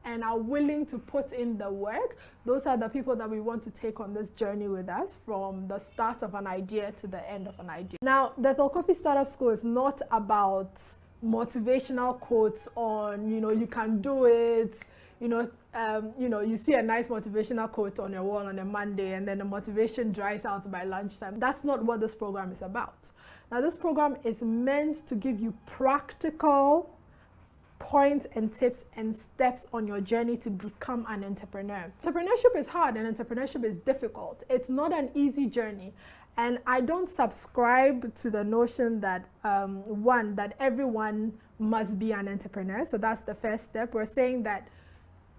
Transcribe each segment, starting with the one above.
and are willing to put in the work, those are the people that we want to take on this journey with us from the start of an idea to the end of an idea. Now, the Ethel Cofie Startup School is not about motivational quotes on, you can do it, you see a nice motivational quote on your wall on a Monday and then the motivation dries out by lunchtime. That's not what this program is about. Now, this program is meant to give you practical points and tips and steps on your journey to become an entrepreneur. Entrepreneurship is hard and entrepreneurship is difficult. It's not an easy journey. And I don't subscribe to the notion that, that everyone must be an entrepreneur. So that's the first step. We're saying that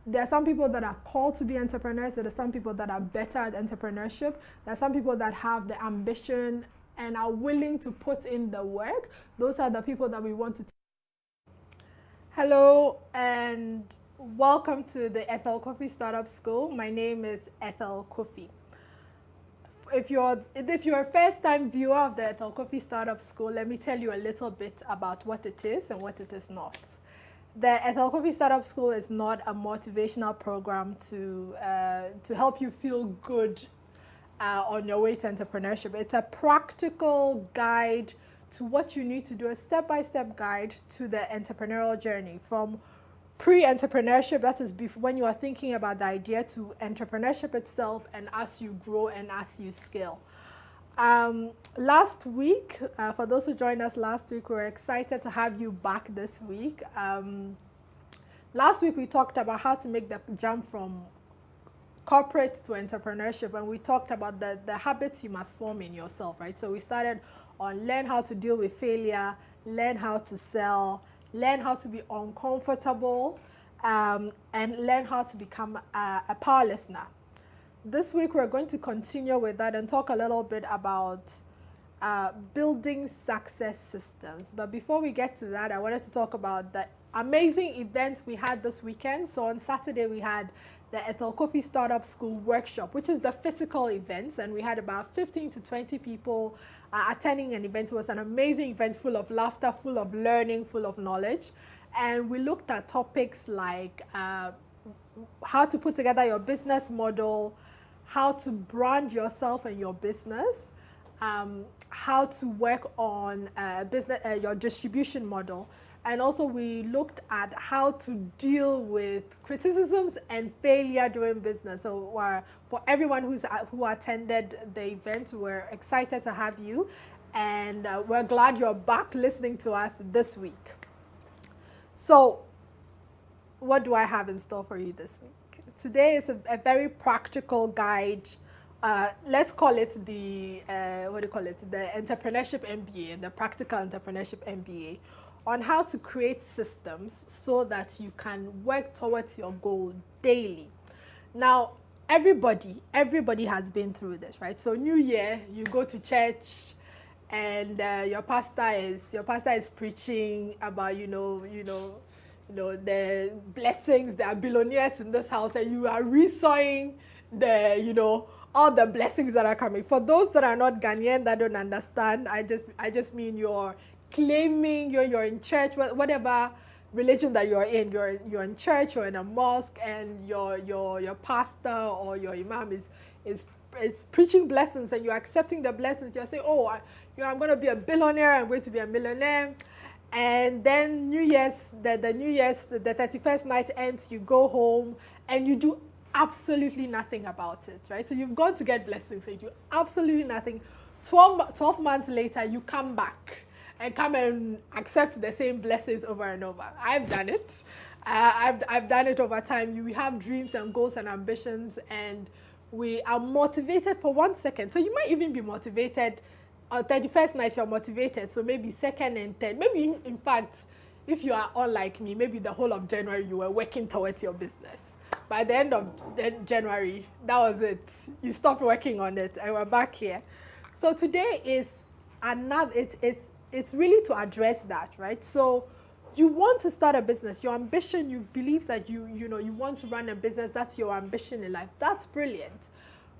there are some people that are called to be entrepreneurs. There are some people that are better at entrepreneurship. There are some people that have the ambition and are willing to put in the work. Those are the people that we want to. Hello and welcome to the Ethel Cofie Startup School. My name is Ethel Cofie. If you're a first-time viewer of the Ethel Cofie Startup School, let me tell you a little bit about what it is and what it is not. The Ethel Cofie Startup School is not a motivational program to help you feel good on your way to entrepreneurship. It's a practical guide to what you need to do, a step-by-step guide to the entrepreneurial journey from pre-entrepreneurship, that is when you are thinking about the idea, to entrepreneurship itself and as you grow and as you scale. Last week, for those who joined us last week, we're excited to have you back this week. Last week we talked about how to make the jump from corporate to entrepreneurship, and we talked about the habits you must form in yourself, right? So we started on learn how to deal with failure, learn how to sell, learn how to be uncomfortable, and learn how to become a power listener. This week we're going to continue with that and talk a little bit about building success systems. But before we get to that, I wanted to talk about the amazing event we had this weekend. So on Saturday we had the Ethel Cofie Startup School workshop, which is the physical events, and we had about 15 to 20 people attending an event. It was an amazing event full of laughter, full of learning, full of knowledge. And we looked at topics like how to put together your business model, how to brand yourself and your business, how to work on your distribution model. And also we looked at how to deal with criticisms and failure during business. So for everyone who attended the event, we're excited to have you. And we're glad you're back listening to us this week. So what do I have in store for you this week? Today is a very practical guide. Let's call it the Entrepreneurship MBA, the Practical Entrepreneurship MBA, on how to create systems so that you can work towards your goal daily. Now, everybody has been through this, right? So New Year, you go to church, and your pastor is preaching about the blessings. There are billionaires in this house, and you are resawing all the blessings that are coming. For those that are not Ghanaian, that don't understand, I just mean you're claiming you're in church, whatever religion that you're in church or in a mosque, and your pastor or your imam is preaching blessings, and you're accepting the blessings. You're saying, I'm going to be a billionaire, I'm going to be a millionaire. And then New Year's, the 31st night ends, you go home and you do absolutely nothing about it, right? So you've gone to get blessings, so you do absolutely nothing. 12 months later, you come back and come and accept the same blessings over and over. I've done it. I've done it over time. We have dreams and goals and ambitions, and we are motivated for 1 second. So you might even be motivated on 31st night, you're motivated. So maybe second and third, maybe in fact, if you are unlike me, maybe the whole of January you were working towards your business. By the end of January, that was it. You stopped working on it, and we're back here. So today is another. It's really to address that, right? So you want to start a business. Your ambition, you believe that you want to run a business. That's your ambition in life. That's brilliant.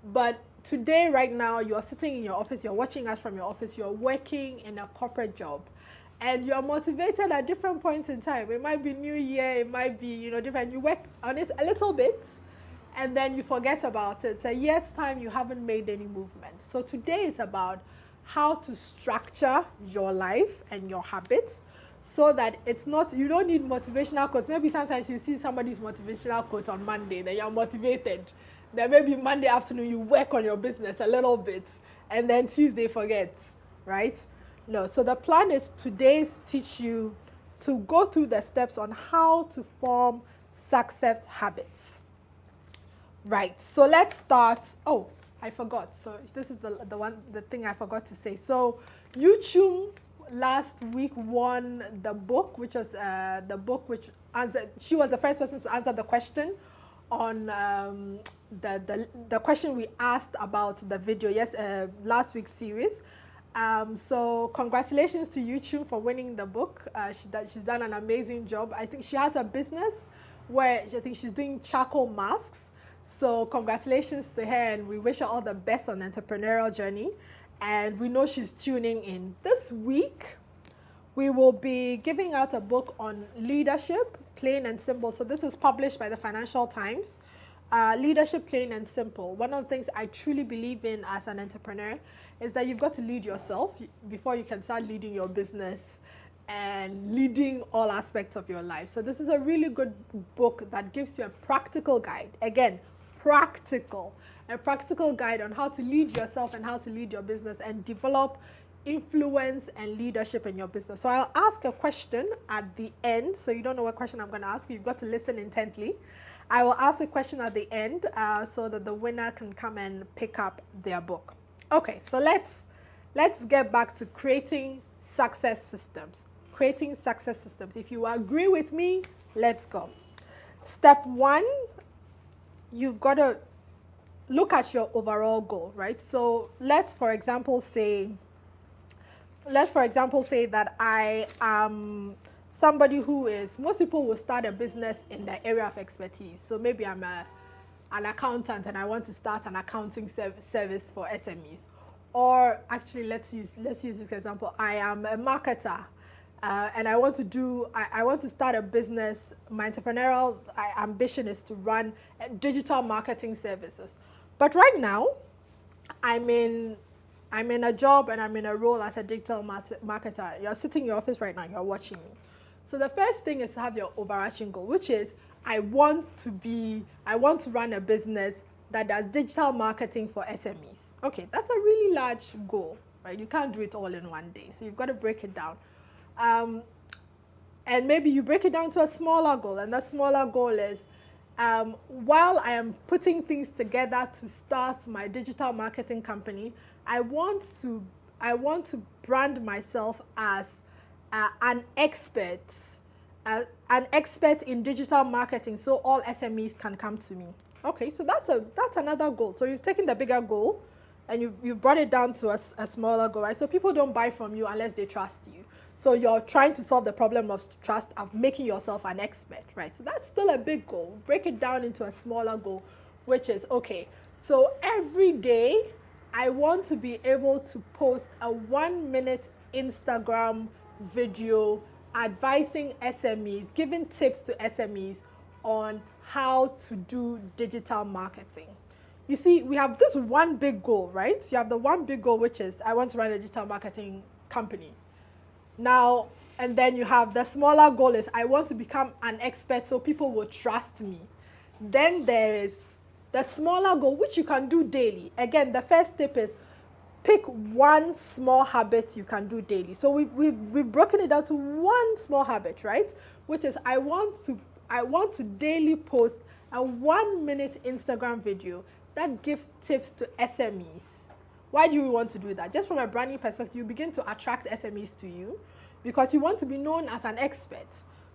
But today, right now, you're sitting in your office. You're watching us from your office. You're working in a corporate job, and you're motivated at different points in time. It might be New Year, it might be, different. You work on it a little bit, and then you forget about it. A year's time, you haven't made any movements. So today is about how to structure your life and your habits so that it's not, you don't need motivational quotes. Maybe sometimes you see somebody's motivational quote on Monday, then you're motivated. Then maybe Monday afternoon, you work on your business a little bit, and then Tuesday forget, right? No, so the plan is today's teach you to go through the steps on how to form success habits. Right, so let's start. Oh, I forgot. So this is the thing I forgot to say. So YouTube last week won the book, which was the book which answered. She was the first person to answer the question on the question we asked about the video. Yes, last week's series. So congratulations to YouTube for winning the book. She's done an amazing job. I think she has a business where I think she's doing charcoal masks. So congratulations to her, and we wish her all the best on the entrepreneurial journey. And we know she's tuning in. This week, we will be giving out a book on leadership, plain and simple. So this is published by the Financial Times. Leadership, plain and simple. One of the things I truly believe in as an entrepreneur is that you've got to lead yourself before you can start leading your business and leading all aspects of your life. So this is a really good book that gives you a practical guide. Again, a practical guide on how to lead yourself and how to lead your business and develop influence and leadership in your business. So I'll ask a question at the end. So you don't know what question I'm going to ask. You've got to listen intently. I will ask a question at the end so that the winner can come and pick up their book. Okay, so let's get back to creating success systems. Creating success systems. If you agree with me, let's go. Step one, you've got to look at your overall goal, right? So let's, for example, say that I am somebody who is, most people will start a business in the area of expertise. So maybe I'm an accountant and I want to start an accounting service for SMEs. Or actually, let's use this example. I am a marketer. And I want to start a business. My entrepreneurial ambition is to run digital marketing services. But right now, I'm in a job and I'm in a role as a digital marketer. You're sitting in your office right now, you're watching me. So the first thing is to have your overarching goal, which is I want to run a business that does digital marketing for SMEs. Okay, that's a really large goal, right? You can't do it all in one day. So you've got to break it down. And maybe you break it down to a smaller goal, and that smaller goal is while I am putting things together to start my digital marketing company, I want to brand myself as an expert in digital marketing, so all SMEs can come to me. Okay, so that's another goal. So you've taken the bigger goal and you've brought it down to a smaller goal, right? So people don't buy from you unless they trust you. So you're trying to solve the problem of trust of making yourself an expert, right? So that's still a big goal. Break it down into a smaller goal, which is, okay, so every day I want to be able to post a 1-minute Instagram video advising SMEs, giving tips to SMEs on how to do digital marketing. You see, we have this one big goal, right? You have the one big goal, which is I want to run a digital marketing company. Now, and then you have the smaller goal is I want to become an expert so people will trust me. Then there is the smaller goal, which you can do daily. Again, the first tip is pick one small habit you can do daily. So we've broken it down to one small habit, right? Which is I want to daily post a 1-minute Instagram video that gives tips to SMEs. Why do you want to do that? Just from a branding perspective, you begin to attract SMEs to you because you want to be known as an expert.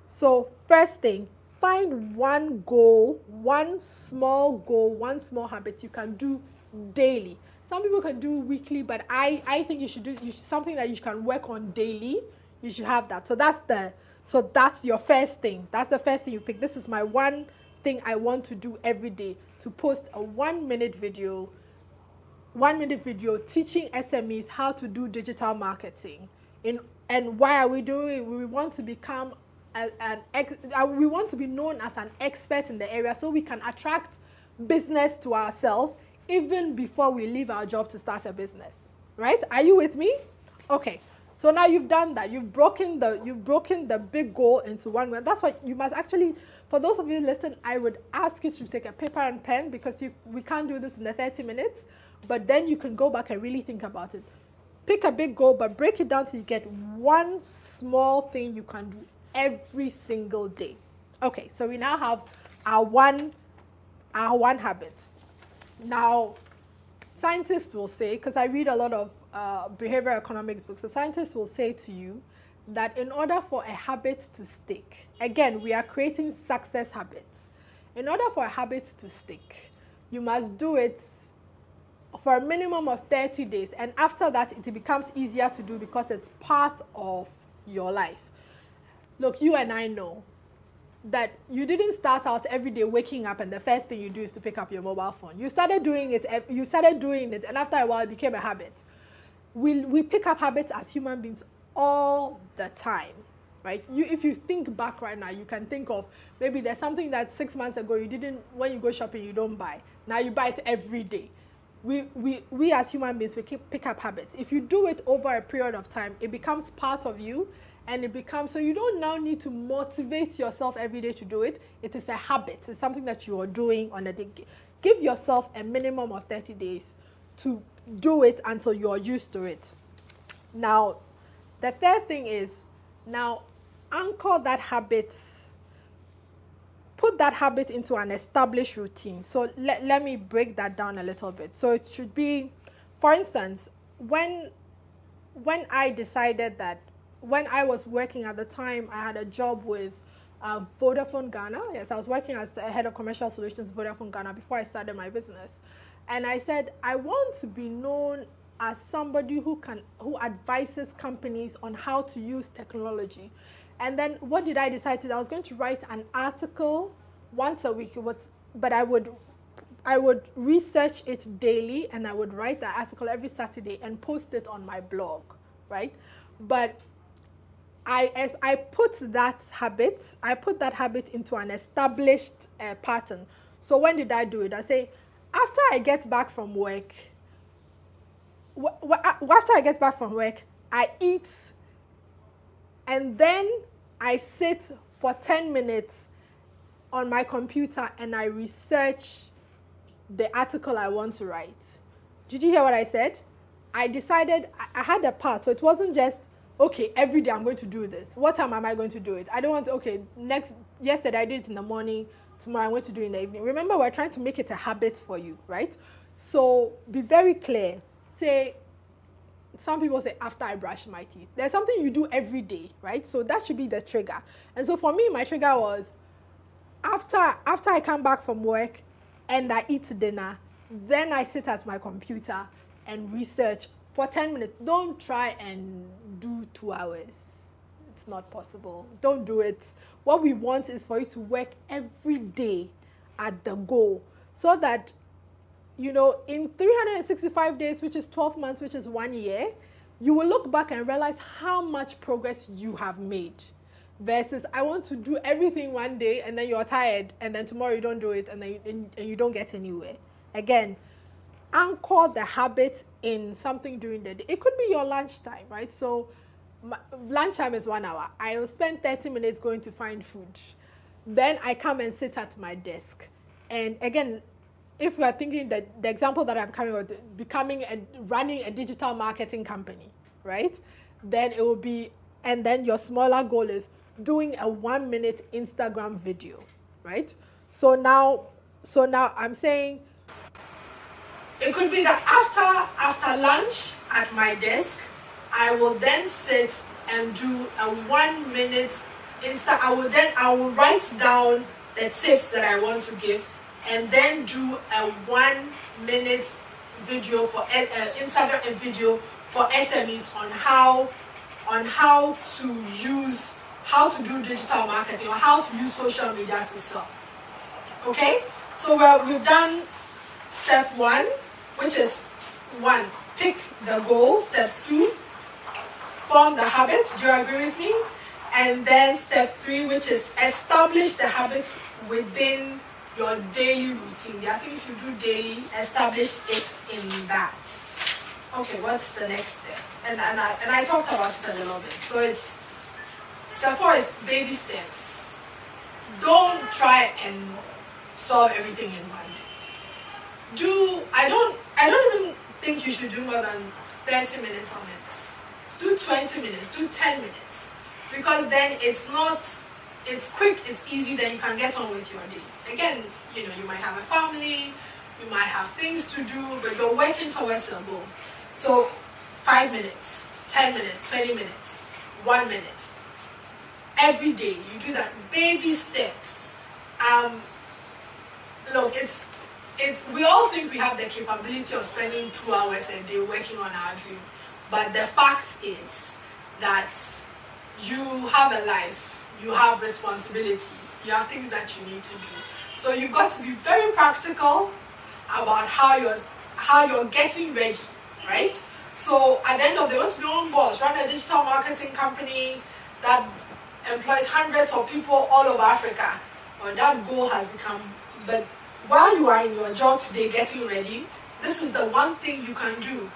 So first thing, find one goal, one small habit you can do daily. Some people can do weekly, but I think you should do something that you can work on daily. You should have that. So that's your first thing. That's the first thing you pick. This is my one thing I want to do every day, to post a 1-minute video teaching SMEs how to do digital marketing in And why are we doing it? We want to become we want to be known as an expert in the area so we can attract business to ourselves even before we leave our job to start a business. Right? Are you with me? Okay. So now you've done that. You've broken the big goal into one. That's why you must actually, for those of you listening, I would ask you to take a paper and pen because we can't do this in the 30 minutes, but then you can go back and really think about it. Pick a big goal, but break it down till you get one small thing you can do every single day. Okay, so we now have our one habit. Now, scientists will say, because I read a lot of behavioral economics books, so scientists will say to you that in order for a habit to stick, again, we are creating success habits. In order for a habit to stick, you must do it for a minimum of 30 days. And after that, it becomes easier to do because it's part of your life. Look, you and I know that you didn't start out every day waking up and the first thing you do is to pick up your mobile phone. You started doing it, and after a while it became a habit. We pick up habits as human beings all the time, right? If you think back right now, you can think of maybe there's something that 6 months ago you didn't, when you go shopping, you don't buy. Now you buy it every day. We as human beings, we pick up habits. If you do it over a period of time, it becomes part of you, and it becomes, so you don't now need to motivate yourself every day to do it. It is a habit. It's something that you are doing on a day. Give yourself a minimum of 30 days to do it until you're used to it. Now, the third thing is, now anchor that habit, put that habit into an established routine. So let me break that down a little bit. So it should be, for instance, when I decided that, when I was working at the time, I had a job with Vodafone Ghana. Yes, I was working as a head of commercial solutions Vodafone Ghana before I started my business. And I said, I want to be known as somebody who advises companies on how to use technology. And then what did I decide to do? I was going to write an article once a week. But I would research it daily, and I would write the article every Saturday and post it on my blog, right? But I put that habit into an established pattern. So when did I do it? I say, after I get back from work, I eat, and then I sit for 10 minutes on my computer and I research the article I want to write. Did you hear what I said? I decided, I had a part, so it wasn't just, okay, every day I'm going to do this. What time am I going to do it? I don't want to, yesterday I did it in the morning, tomorrow I'm going to do it in the evening. Remember, we're trying to make it a habit for you, right? So be very clear. Say, some people say, after I brush my teeth. There's something you do every day, right? So that should be the trigger. And so for me, my trigger was, after I come back from work and I eat dinner, then I sit at my computer and research for 10 minutes. Don't try and do 2 hours. It's not possible. Don't do it. What we want is for you to work every day at the goal, so that, in 365 days, which is 12 months, which is 1 year, you will look back and realize how much progress you have made. Versus, I want to do everything one day and then you're tired, and then tomorrow you don't do it, and then you don't get anywhere. Again, anchor the habit in something during the day. It could be your lunchtime, right? So lunchtime is 1 hour. I will spend 30 minutes going to find food. Then I come and sit at my desk. And again, if we are thinking that the example that I'm coming with, running a digital marketing company, right? Then it will be, and then your smaller goal is doing a 1-minute Instagram video, right? So now I'm saying, it could be that after lunch at my desk, I will then sit and do a 1-minute I will write down the tips that I want to give, and then do a 1-minute video for Instagram video for SMEs on how to do digital marketing, or how to use social media to sell. Okay, so we've done step 1, which is 1, pick the goal. Step 2, form the habit. Do you agree with me? And then step 3, which is establish the habits within your daily routine. There are things you do daily, establish it in that. Okay, what's the next step? And I talked about it a little bit. So it's step 4 is baby steps. Don't try and solve everything in one day. I don't even think you should do more than 30 minutes on it. Do 20 minutes, do 10 minutes. Because then it's quick, it's easy, then you can get on with your day. Again, you might have a family, you might have things to do, but you're working towards a goal. So 5 minutes, 10 minutes, 20 minutes, 1 minute. Every day, you do that. Baby steps. Look, we all think we have the capability of spending 2 hours a day working on our dream. But the fact is that you have a life, you have responsibilities, you have things that you need to do. So you've got to be very practical about how you're getting ready, right? So at the end of the day, once you're on board, run a digital marketing company that employs hundreds of people all over Africa, or that goal has become. But while you are in your job today getting ready, this is the one thing you can do.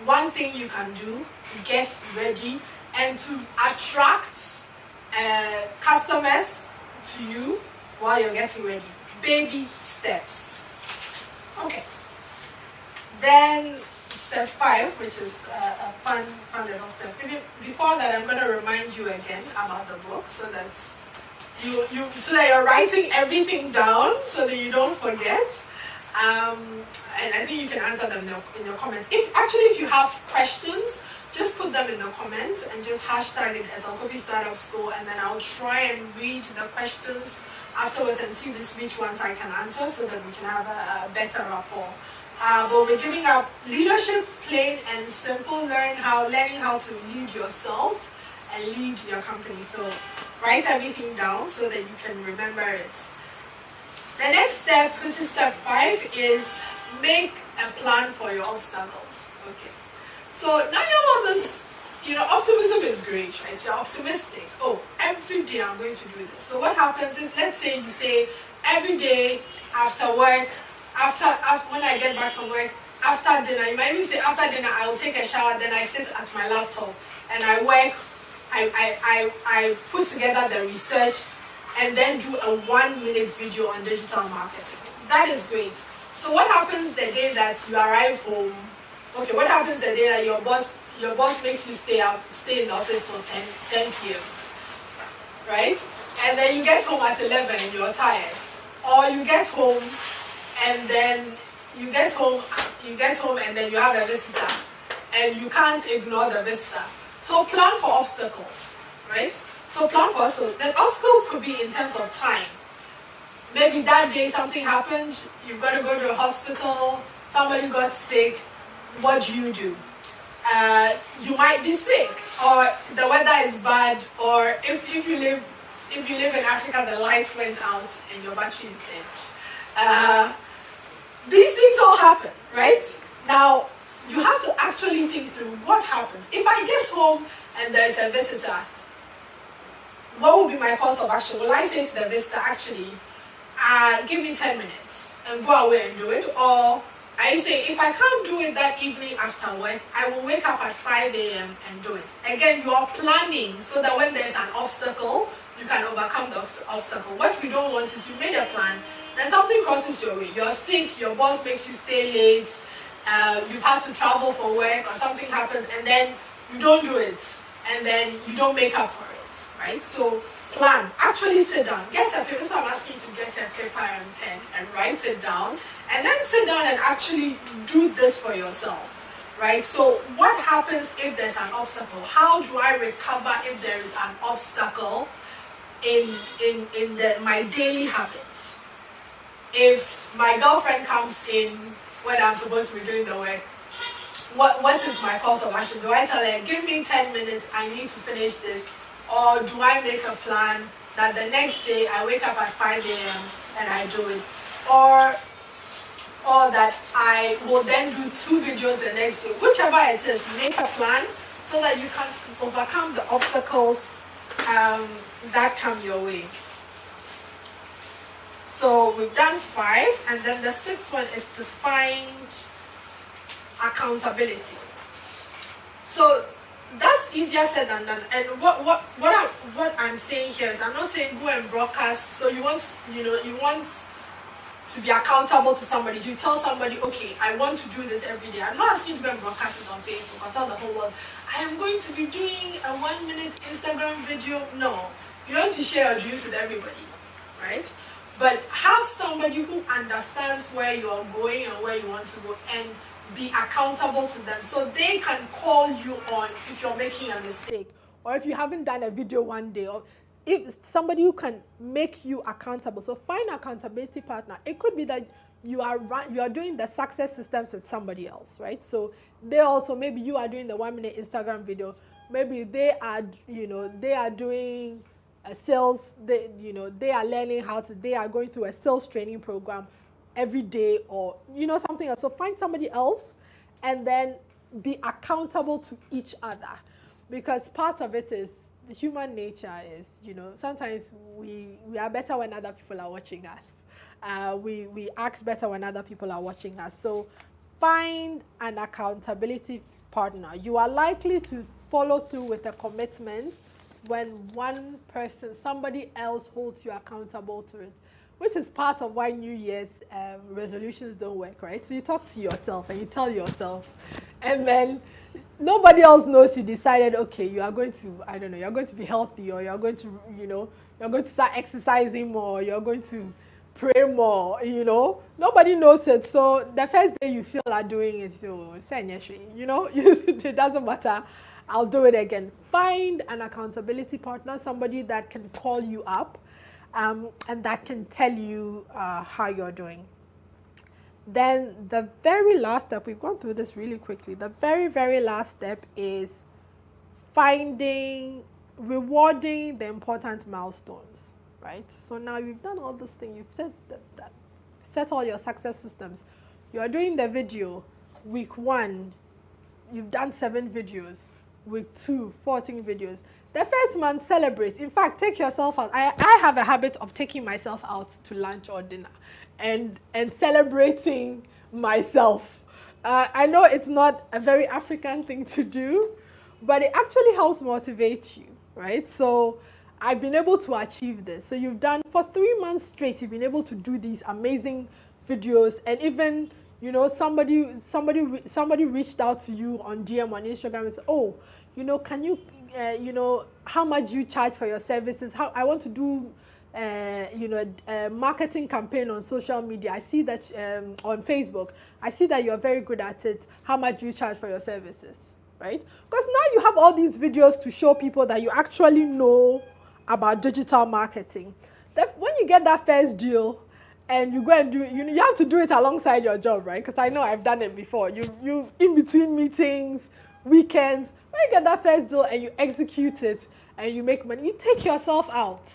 One thing you can do to get ready and to attract customers to you while you're getting ready. Baby steps. Okay. Then step 5, which is a fun little step. Before that, I'm going to remind you again about the book so that you're writing everything down so that you don't forget. And I think you can answer them in your comments. If you have questions, just put them in the comments and just hashtag it Ethel Cofie Startup School, and then I'll try and read the questions afterwards and see which ones I can answer so that we can have a better rapport. But we're giving up leadership, plain and simple, learning how to lead yourself and lead your company. So write everything down so that you can remember it. The next step, which is step 5, is make a plan for your obstacles. Okay. So now you have all this, optimism is great, right? So you're optimistic. Oh, every day I'm going to do this. So what happens is, let's say you say, every day after work, after when I get back from work, after dinner, you might even say after dinner I will take a shower, then I sit at my laptop and I work, I put together the research and then do a 1-minute video on digital marketing. That is great. So what happens the day that you arrive home? Okay, what happens the day that your boss makes you stay in the office till 10 p.m. Right? And then you get home at 11 and you're tired. Or you get home and then you have a visitor and you can't ignore the visitor. So plan for obstacles, right? So plan for the obstacles could be in terms of time. Maybe that day something happened, you've got to go to a hospital, somebody got sick. What do? You might be sick, or the weather is bad, or if you live in Africa, the lights went out and your battery is dead. These things all happen, right? Now you have to actually think through what happens. If I get home and there's a visitor, what will be my course of action? Will I say to the visitor, actually, give me 10 minutes and go away and do it? Or I say, if I can't do it that evening after work, I will wake up at 5 a.m. and do it. Again, you are planning so that when there's an obstacle, you can overcome the obstacle. What we don't want is you made a plan, then something crosses your way. You're sick, your boss makes you stay late, you've had to travel for work, or something happens, and then you don't do it, and then you don't make up for it, right? So plan. Actually sit down. Get a paper. So I'm asking you to get a paper and pen and write it down. And then sit down and actually do this for yourself, right? So what happens if there's an obstacle? How do I recover if there is an obstacle in my daily habits? If my girlfriend comes in when I'm supposed to be doing the work, what is my course of action? Do I tell her, give me 10 minutes, I need to finish this? Or do I make a plan that the next day I wake up at 5 a.m. and I do it? Or that I will then do 2 videos the next day. Whichever it is, make a plan so that you can overcome the obstacles that come your way. So we've done 5, and then the 6th one is to find accountability. So that's easier said than done. And what I'm saying here is, I'm not saying go and broadcast. So you want to be accountable to somebody. You tell somebody, okay, I want to do this every day. I'm not asking you to go and broadcast it on Facebook or tell the whole world, I am going to be doing a 1-minute Instagram video. No, you don't have to share your dreams with everybody, right? But have somebody who understands where you are going and where you want to go, and be accountable to them, so they can call you on if you're making a mistake, or if you haven't done a video one day, or if somebody who can make you accountable. So find an accountability partner. It could be that you are doing the success systems with somebody else, right? So they also, maybe you are doing the 1-minute Instagram video, maybe they are doing a sales, they are learning how to, they are going through a sales training program every day, or something else. So find somebody else and then be accountable to each other, because part of it is the human nature is, sometimes we are better when other people are watching us. We act better when other people are watching us. So find an accountability partner. You are likely to follow through with a commitment when one person, somebody else, holds you accountable to it, which is part of why New Year's resolutions don't work, right? So you talk to yourself and you tell yourself, and then nobody else knows you decided, okay, you are going to, I don't know, you're going to be healthy, or you're going to, you're going to start exercising more, you're going to pray more, Nobody knows it. So the first day you feel like doing it, it doesn't matter. I'll do it again. Find an accountability partner, somebody that can call you up, and that can tell you how you're doing. Then the very last step, we've gone through this really quickly. The very, very last step is rewarding the important milestones, right? So now you've done all this thing. You've set all your success systems. You're doing the video. Week 1, you've done 7 videos. Week 2, 14 videos. The first month, celebrate. In fact, take yourself out. I have a habit of taking myself out to lunch or dinner and celebrating myself. I know it's not a very African thing to do, but it actually helps motivate you, right? So I've been able to achieve this. So you've done, for 3 months straight, you've been able to do these amazing videos, and even somebody reached out to you on DM on Instagram and said, oh, can you, how much you charge for your services? How I want to do, a marketing campaign on social media. I see that on Facebook. I see that you're very good at it. How much do you charge for your services, right? Because now you have all these videos to show people that you actually know about digital marketing. That when you get that first deal, and you go and do it, you have to do it alongside your job, right? Because I know I've done it before. You in between meetings, weekends, when you get that first deal and you execute it and you make money, you take yourself out.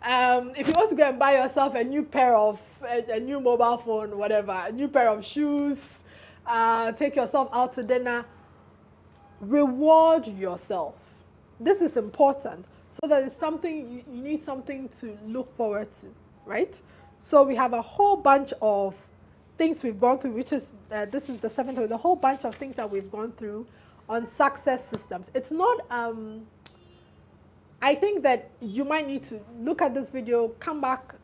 If you want to go and buy yourself a new pair of, a new mobile phone, whatever, a new pair of shoes, take yourself out to dinner, reward yourself. This is important, so that it's something, you need something to look forward to, right? So we have a whole bunch of things we've gone through, which is, this is the 7th one, the whole bunch of things that we've gone through on success systems. It's not, I think that you might need to look at this video, come back.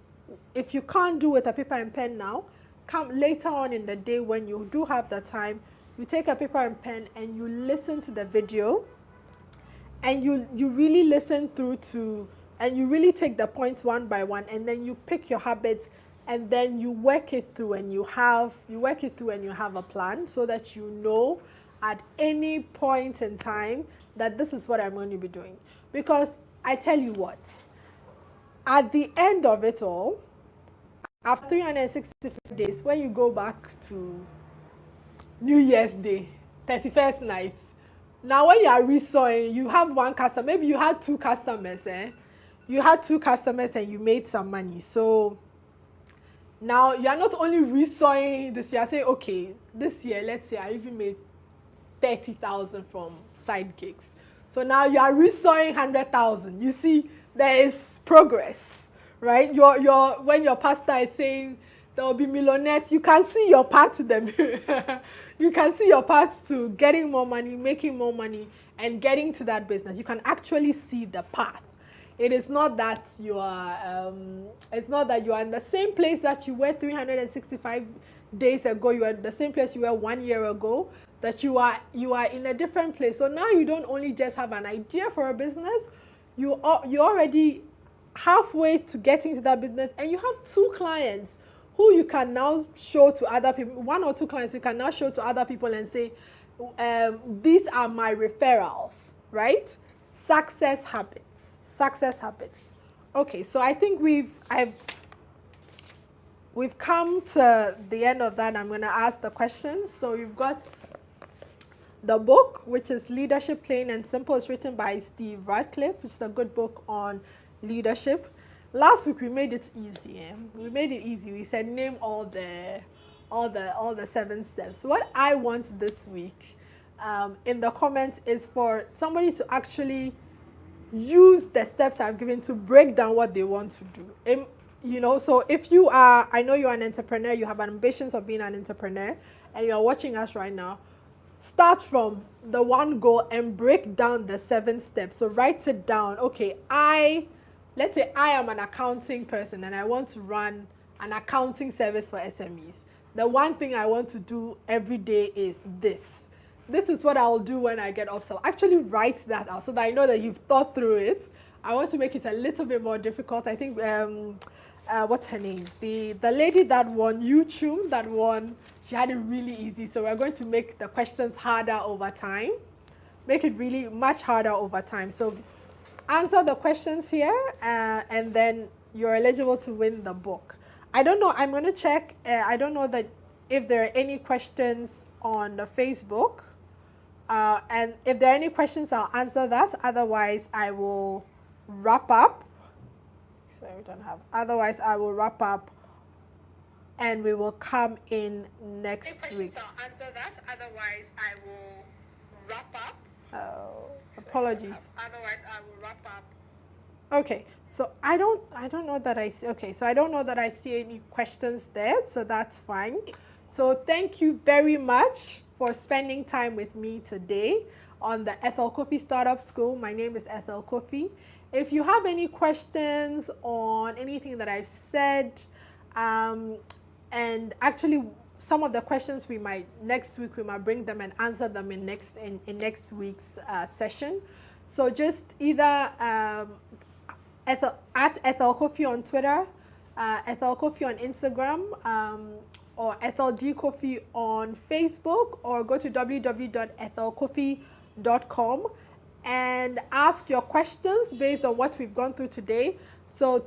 If you can't do it with a paper and pen now, come later on in the day when you do have the time, you take a paper and pen and you listen to the video, and you really listen through to, and you really take the points one by one, and then you pick your habits, and then you work it through, and you have a plan, so that you know at any point in time that this is what I'm going to be doing. Because I tell you what, at the end of it all, after 365 days, when you go back to New Year's Day, 31st night, now when you are resawing, you have one customer, maybe you had 2 customers, You had 2 customers and you made some money. So now you are not only resawing this year, I say, okay, this year, let's say I even made 30,000 from side gigs. So now you are resawing 100,000. You see, there is progress, right? When your pastor is saying there will be millionaires, you can see your path to them. You can see your path to getting more money, making more money, and getting to that business. You can actually see the path. It is not that you are. It's not that you are in the same place that you were 365 days ago. You are in the same place you were 1 year ago. That you are in a different place. So now you don't only just have an idea for a business. You're already halfway to getting to that business, and you have 2 clients who you can now show to other people. 1 or 2 clients you can now show to other people and say, these are my referrals, right? Success habits. Success habits. Okay, so I think we've come to the end of that. I'm going to ask the questions. So you've got the book, which is Leadership Plain and Simple. It's written by Steve Radcliffe, which is a good book on leadership. Last week we made it easy. We made it easy. We said name all the 7 steps. What I want this week in the comments is for somebody to actually use the steps I've given to break down what they want to do. So if you are, I know you're an entrepreneur, you have ambitions of being an entrepreneur, and you're watching us right now, start from the one goal and break down the 7 steps. So write it down. Okay, let's say I am an accounting person and I want to run an accounting service for SMEs. The one thing I want to do every day is this. This is what I'll do when I get off. So actually write that out so that I know that you've thought through it. I want to make it a little bit more difficult. I think, what's her name? The lady that won, YouTube, that won, she had it really easy. So we're going to make the questions harder over time. Make it really much harder over time. So answer the questions here, and then you're eligible to win the book. I don't know. I'm going to check. I don't know that if there are any questions on the Facebook. And if there are any questions, I'll answer that. Otherwise, I will wrap up. So we don't have. Otherwise, I will wrap up, and we will come in next week. I'll answer that. Otherwise, I will wrap up. Oh, apologies. Otherwise, I will wrap up. Okay, so I don't know that I see. Okay, so I don't know that I see any questions there. So that's fine. So thank you very much for spending time with me today on the Ethel Cofie Startup School. My name is Ethel Cofie. If you have any questions on anything that I've said, and actually some of the questions next week we might bring them and answer them in next week's session. So just either at Ethel Cofie on Twitter, Ethel Cofie on Instagram, or Ethel G. Cofie on Facebook, or go to www.ethelcofie.com and ask your questions based on what we've gone through today. So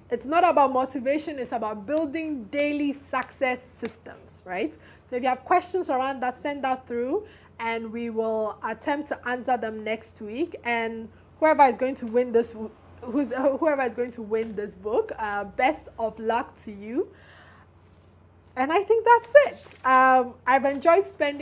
it's not about motivation, it's about building daily success systems, right? So if you have questions around that, send that through, and we will attempt to answer them next week. And whoever is going to win this book, best of luck to you. And I think that's it. I've enjoyed spending